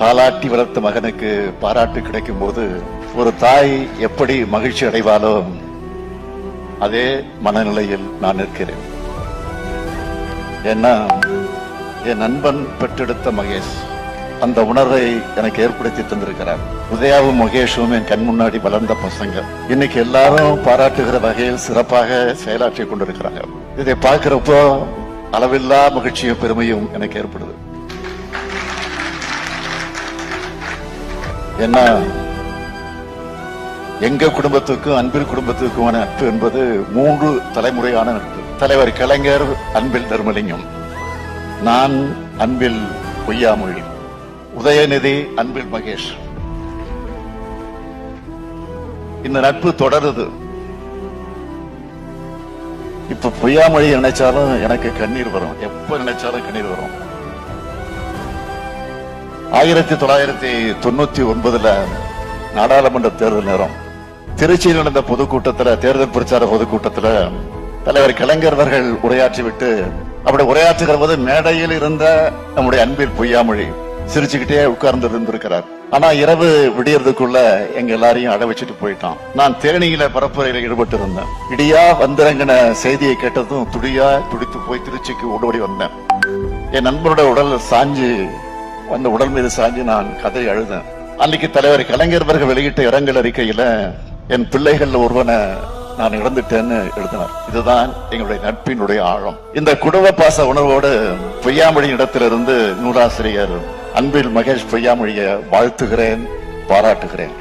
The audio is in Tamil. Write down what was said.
தாலாட்டி வளர்த்த மகனுக்கு பாராட்டு கிடைக்கும் போது ஒரு தாய் எப்படி மகிழ்ச்சி அடைவாளோ அதே மனநிலையில் நான் இருக்கிறேன். ஏன்னா என் நண்பன் பெற்றெடுத்த மகேஷ் அந்த உணர்வை எனக்கு ஏற்படுத்தி தந்திருக்கிறார். உதயாவும் மகேஷும் என் கண் முன்னாடி வளர்ந்த பசங்க. இன்னைக்கு எல்லாரும் பாராட்டுகிற வகையில் சிறப்பாக செயலாற்றி கொண்டிருக்கிறாங்க. இதை பார்க்கிறப்போ அளவில்லா மகிழ்ச்சியும் பெருமையும் எனக்கு ஏற்படுது. ஏன்னா எங்க குடும்பத்துக்கும் அன்பில் குடும்பத்துக்குமான நட்பு என்பது 3 தலைமுறையான நட்பு. தலைவர் கலைஞர் அன்பில் தர்மலிங்கம், நான் அன்பில் பொய்யாமொழி, உதயநிதி அன்பில் மகேஷ். இந்த நட்பு தொடருது. இப்ப பொய்யாமொழி நினைச்சாலும் எனக்கு கண்ணீர் வரும். எப்ப நினைச்சாலும் கண்ணீர் வரும். 1999 நாடாளுமன்ற தேர்தல் நேரம் திருச்சியில் நடந்த பொதுக்கூட்டத்தில், தேர்தல் பிரச்சார பொதுக்கூட்டத்தில் தலைவர் கலைஞர் அவர்கள் உரையாற்றிவிட்டு அப்படி உரையாற்றுகிற போது மேடையில் இருந்த நம்முடைய அன்பில் பொய்யாமொழி சிரிச்சுக்கிட்டே உட்கார்ந்து இருந்திருக்கிறார். ஆனா இரவு விடியறதுக்குள்ள எங்க எல்லாரையும் அட வச்சுட்டு போயிட்டான். நான் தேனியில பரப்புரையில் ஈடுபட்டு இருந்தேன். இடியா வந்திறங்கின செய்தியை கேட்டதும் துடித்து போய் திருச்சிக்கு ஓடோடி வந்தேன். என் நண்பனுடைய உடல் சாஞ்சு, அந்த உடல் மீது சாஞ்சு நான் கதை அழுதேன். அன்னைக்கு தலைவர் கலைஞர் அவர்கள் வெளியிட்ட இரங்கல் அறிக்கையில என் பிள்ளைகள் ஒருவனை நான் இழந்துட்டேன்னு எழுதினார். இதுதான் எங்களுடைய நட்பினுடைய ஆழம். இந்த குடும்ப பாச உணர்வோடு பொய்யாமொழி இடத்திலிருந்து நூலாசிரியர் அன்பில் மகேஷ் பொய்யாமொழியை வாழ்த்துகிறேன், பாராட்டுகிறேன்.